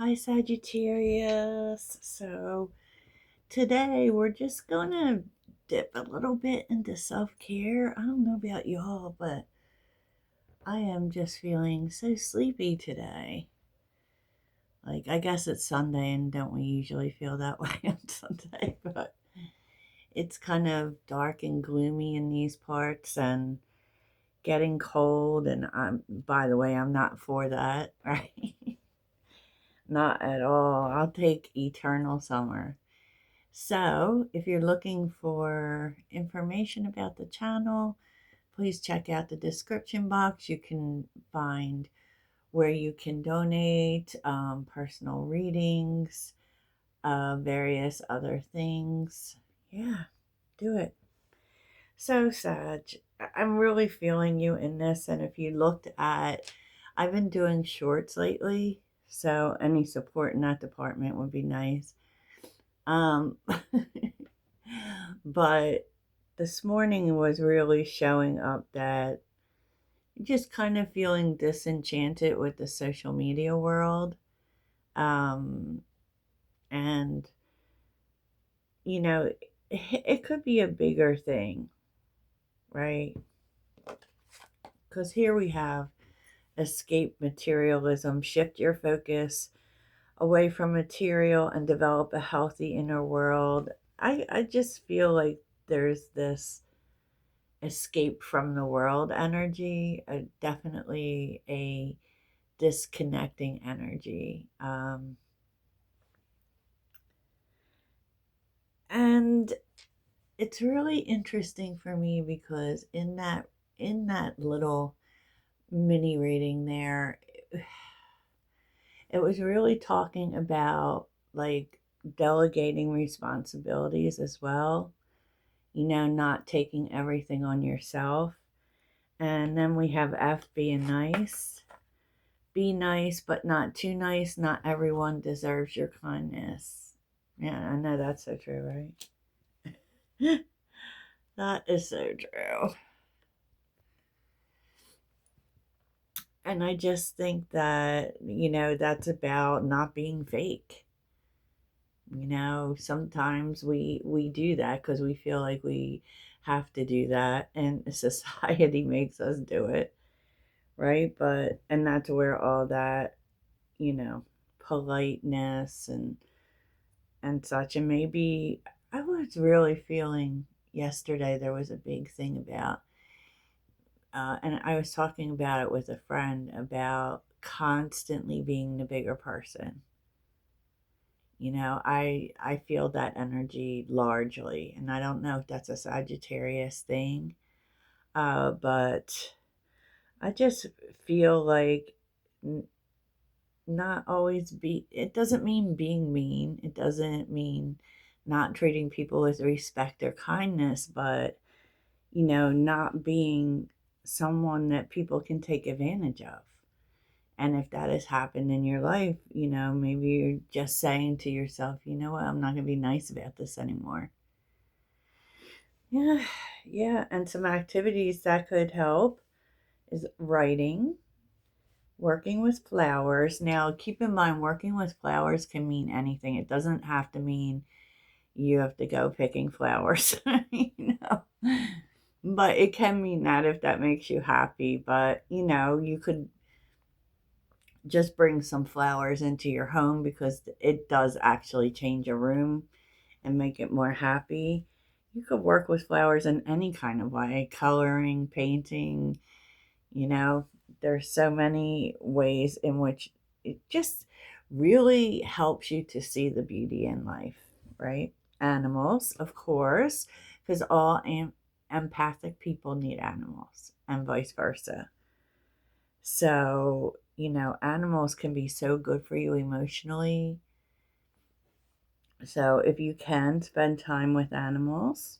Hi, Sagittarius. So, today we're just gonna dip a little bit into self care. I don't know about y'all, but I am just feeling so sleepy today. Like, I guess it's Sunday, and don't we usually feel that way on Sunday? But it's kind of dark and gloomy in these parts and getting cold. And by the way, I'm not for that, right? Not at all. I'll take eternal summer. So, if you're looking for information about the channel, please check out the description box. You can find where you can donate, personal readings, various other things. Yeah, do it. So, Sag, I'm really feeling you in this. And if you looked at, I've been doing shorts lately, so any support in that department would be nice. Um, but this morning was really showing up that just kind of feeling disenchanted with the social media world. Um, and, you know, it could be a bigger thing, right? Because here we have escape materialism, shift your focus away from material and develop a healthy inner world. I just feel like there's this escape from the world energy, definitely a disconnecting energy. And it's really interesting for me because in that little mini reading there, it was really talking about like delegating responsibilities as well, not taking everything on yourself. And then we have F, being nice. Be nice, but not too nice. Not everyone deserves your kindness. Yeah, I know that's so true, right? That is so true. And I just think that, that's about not being fake. Sometimes we do that because we feel like we have to do that, and society makes us do it, right? But and that's where all that, you know, politeness and such. And maybe I was really feeling yesterday there was a big thing about, and I was talking about it with a friend about constantly being the bigger person. I feel that energy largely, and I don't know if that's a Sagittarius thing, but I just feel like not always be. It doesn't mean being mean. It doesn't mean not treating people with respect or kindness, but not being someone that people can take advantage of. And if that has happened in your life, maybe you're just saying to yourself, you know what, I'm not going to be nice about this anymore. Yeah, yeah. And some activities that could help is writing, working with flowers. Now, keep in mind, working with flowers can mean anything. It doesn't have to mean you have to go picking flowers, you know. But it can mean that if that makes you happy. But, you could just bring some flowers into your home because it does actually change a room and make it more happy. You could work with flowers in any kind of way, coloring, painting, you know, there's so many ways in which it just really helps you to see the beauty in life, right? Animals, of course, because all empathic people need animals and vice versa. So, animals can be so good for you emotionally. So, if you can spend time with animals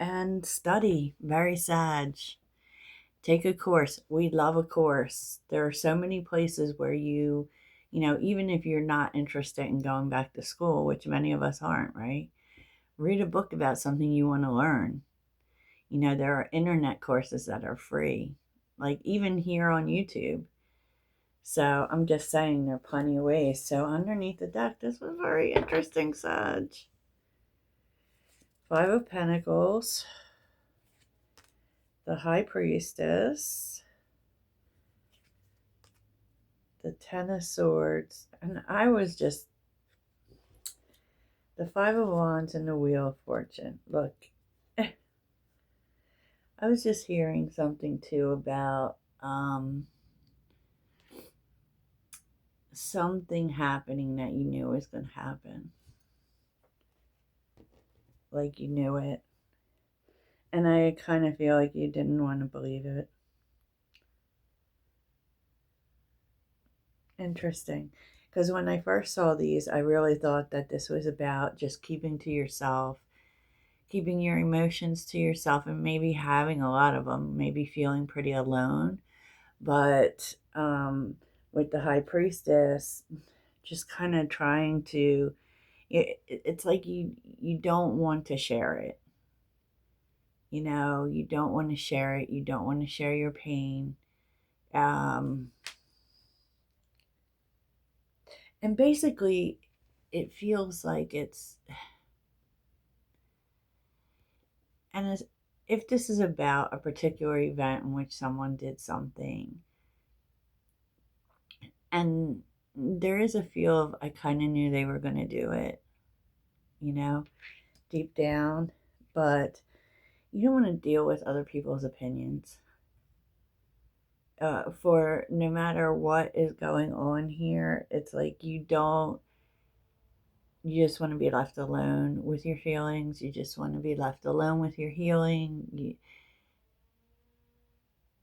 and study, very Sag. Take a course. We love a course. There are so many places where even if you're not interested in going back to school, which many of us aren't, right? Read a book about something you want to learn. There are internet courses that are free, like even here on YouTube. So I'm just saying there are plenty of ways. So underneath the deck, this was very interesting, Sag. Five of Pentacles, the High Priestess, the Ten of Swords, and I was just, the Five of Wands and the Wheel of Fortune. Look, I was just hearing something too about something happening that you knew was going to happen. Like you knew it. And I kind of feel like you didn't want to believe it. Interesting. Because when I first saw these, I really thought that this was about just keeping to yourself, keeping your emotions to yourself, and maybe having a lot of them, maybe feeling pretty alone. But with the High Priestess, just kind of trying to, it's like you don't want to share it. You know, you don't want to share it. You don't want to share your pain. And basically, it feels like it's, and as if this is about a particular event in which someone did something, and there is a feel of, I kind of knew they were going to do it, you know, deep down, but you don't want to deal with other people's opinions. For no matter what is going on here, it's like you just want to be left alone with your feelings. You just want to be left alone with your healing.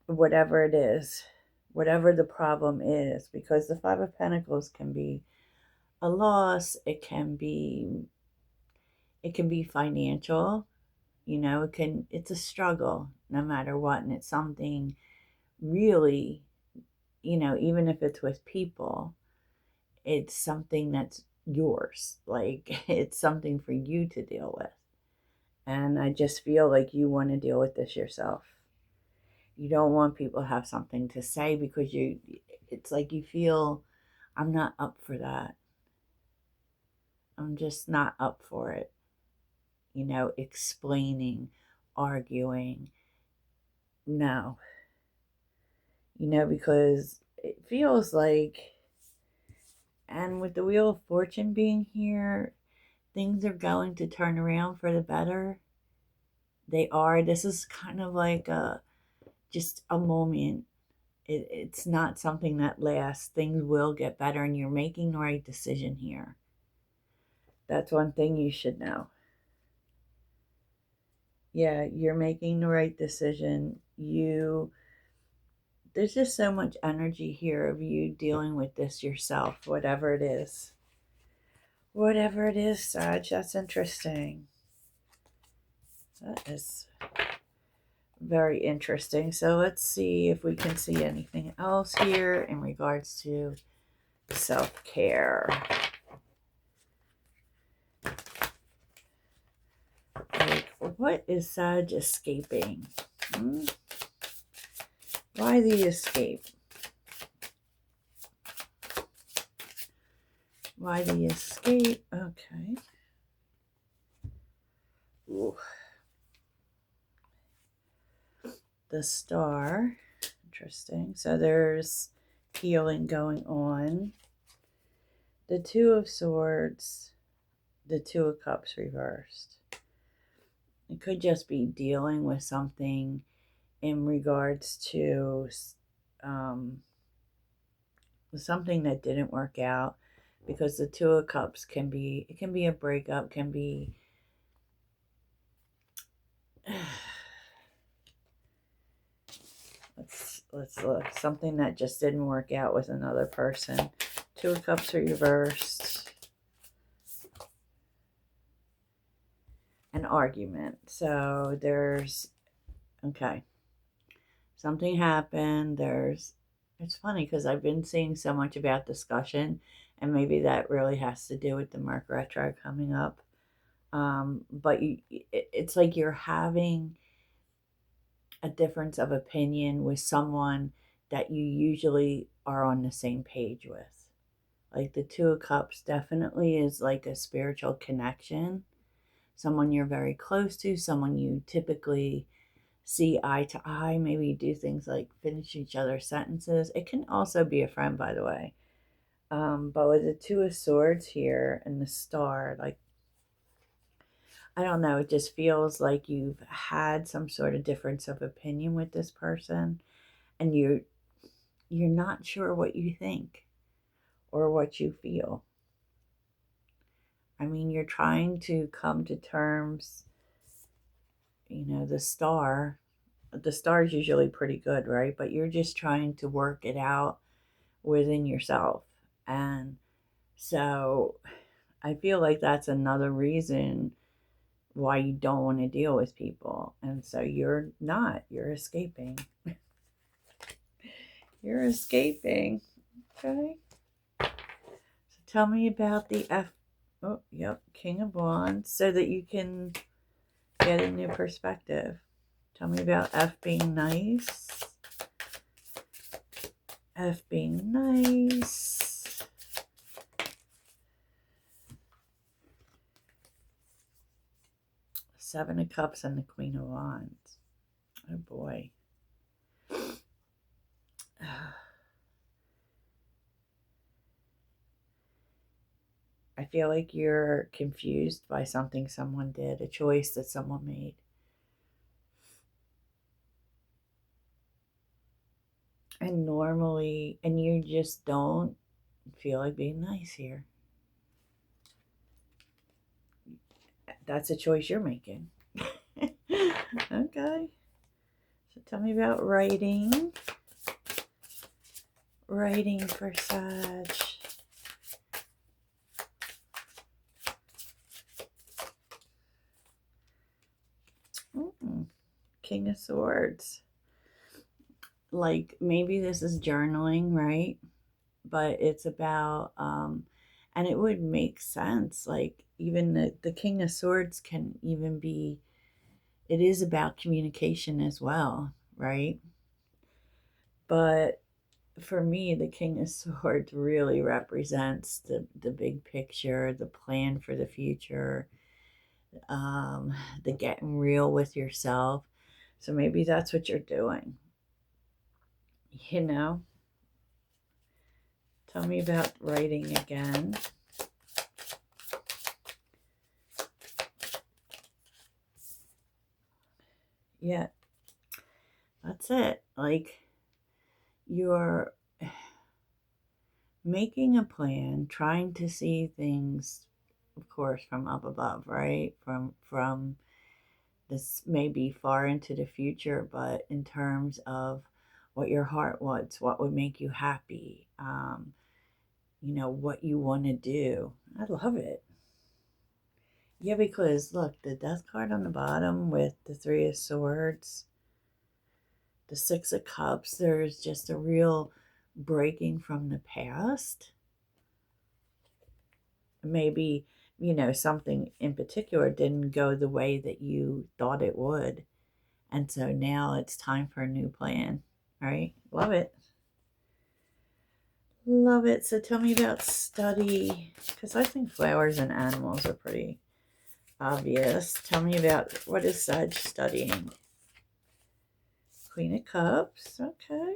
Whatever it is, whatever the problem is, because the Five of Pentacles can be a loss. It can be financial. You know, it's a struggle no matter what. And it's something really, you know, even if it's with people, it's something that's yours. Like it's something for you to deal with. And I just feel like you want to deal with this yourself. You don't want people to have something to say because it's like you feel, I'm not up for that. I'm just not up for it. You know, explaining, arguing. No. You know, because it feels like, and with the Wheel of Fortune being here, things are going to turn around for the better. They are. This is kind of like just a moment. It's not something that lasts. Things will get better, and you're making the right decision here. That's one thing you should know. Yeah, you're making the right decision. There's just so much energy here of you dealing with this yourself, whatever it is. Whatever it is, Sag, that's interesting. That is very interesting. So let's see if we can see anything else here in regards to self-care. Like, what is Sag escaping? Why the escape? Why the escape? Okay. Ooh. The Star. Interesting. So there's healing going on. The Two of Swords. The Two of Cups reversed. It could just be dealing with something in regards to something that didn't work out, because the Two of Cups can be a breakup, can be let's look, something that just didn't work out with another person. Two of Cups reversed. An argument. So there's, okay, something happened. It's funny because I've been seeing so much about discussion, and maybe that really has to do with the Mercury retro coming up. But it's like you're having a difference of opinion with someone that you usually are on the same page with. Like the Two of Cups definitely is like a spiritual connection, someone you're very close to, someone you typically see eye to eye. Maybe you do things like finish each other's sentences. It can also be a friend, by the way. But with the Two of Swords here and the Star, like, I don't know, it just feels like you've had some sort of difference of opinion with this person, and you're not sure what you think or what you feel. I mean, you're trying to come to terms, the star is usually pretty good, right? But you're just trying to work it out within yourself. And so I feel like that's another reason why you don't want to deal with people. And so you're escaping. You're escaping. Okay. So tell me about the King of Wands, so that you can get a new perspective. Tell me about F being nice. F being nice. Seven of Cups and the Queen of Wands. Oh boy. I feel like you're confused by something someone did, a choice that someone made. And you just don't feel like being nice here. That's a choice you're making. Okay. So tell me about writing. Writing for Sag. King of Swords. Like, maybe this is journaling, right? But it's about, and it would make sense. Like, even the King of Swords can even be, it is about communication as well, right? But for me, the King of Swords really represents the big picture, the plan for the future, the getting real with yourself. So maybe that's what you're doing. Tell me about writing again. Yeah, that's it. Like, you're making a plan, trying to see things, of course, from up above, right? From this may be far into the future, but in terms of what your heart wants, what would make you happy, what you want to do. I love it. Yeah, because look, the Death card on the bottom with the Three of Swords, the Six of Cups, there's just a real breaking from the past. Maybe, something in particular didn't go the way that you thought it would. And so now it's time for a new plan, right? Love it. Love it. So tell me about study, because I think flowers and animals are pretty obvious. Tell me about, what is Sag studying? Queen of Cups. Okay.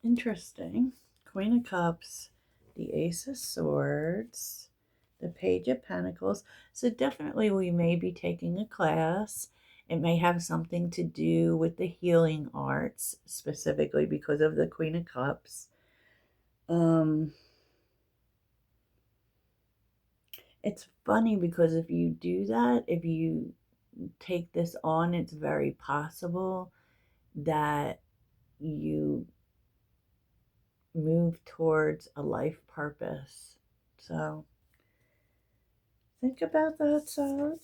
Interesting. Queen of Cups, the Ace of Swords, the Page of Pentacles. So definitely we may be taking a class. It may have something to do with the healing arts, specifically because of the Queen of Cups. It's funny because if you do that, if you take this on, it's very possible that you move towards a life purpose. So think about that, Sag.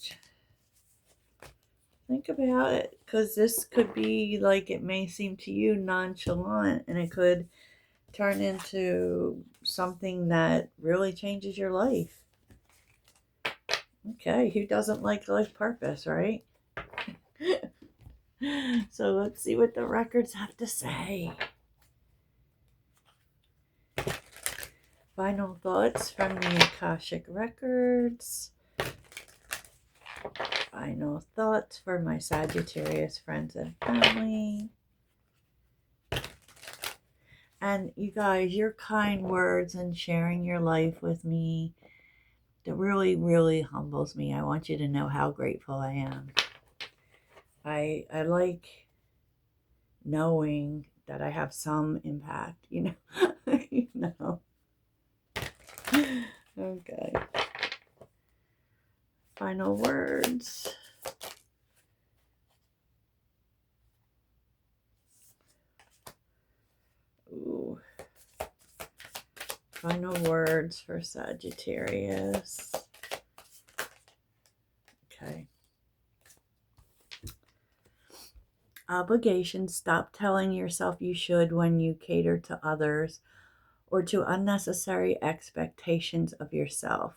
Think about it, because this could be, like, it may seem to you nonchalant, and it could turn into something that really changes your life. Okay, who doesn't like life purpose, right? So let's see what the records have to say. Final thoughts from the Akashic records. Final thoughts for my Sagittarius friends and family. And you guys, your kind words and sharing your life with me, that really, really humbles me. I want you to know how grateful I am. I like knowing that I have some impact, you know. You know. Okay. Final words. Ooh. Final words for Sagittarius. Okay. Obligation. Stop telling yourself you should when you cater to others or to unnecessary expectations of yourself.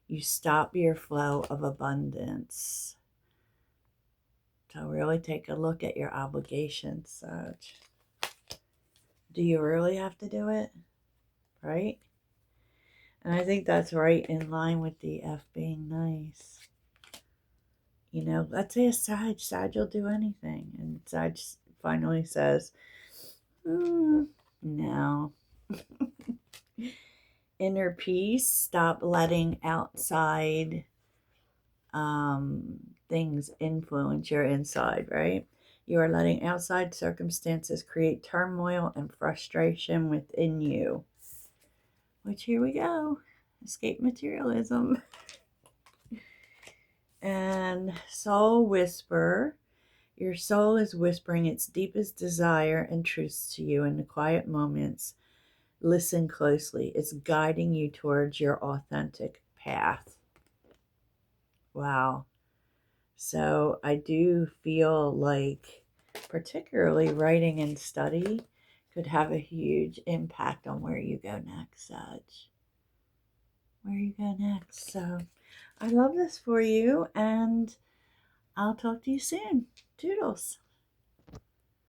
You stop your flow of abundance. So really take a look at your obligations, Sag. Do you really have to do it? Right? And I think that's right in line with the F being nice. You know, let's say a Sag will do anything. And Sag finally says, no. Inner peace. Stop letting outside things influence your inside, right? You are letting outside circumstances create turmoil and frustration within you. Which, here we go. Escape materialism. And soul whisper. Your soul is whispering its deepest desire and truths to you in the quiet moments. Listen closely. It's guiding you towards your authentic path. Wow. So I do feel like particularly writing and study could have a huge impact on where you go next, Sag. Where you go next. So I love this for you, and I'll talk to you soon. Toodles.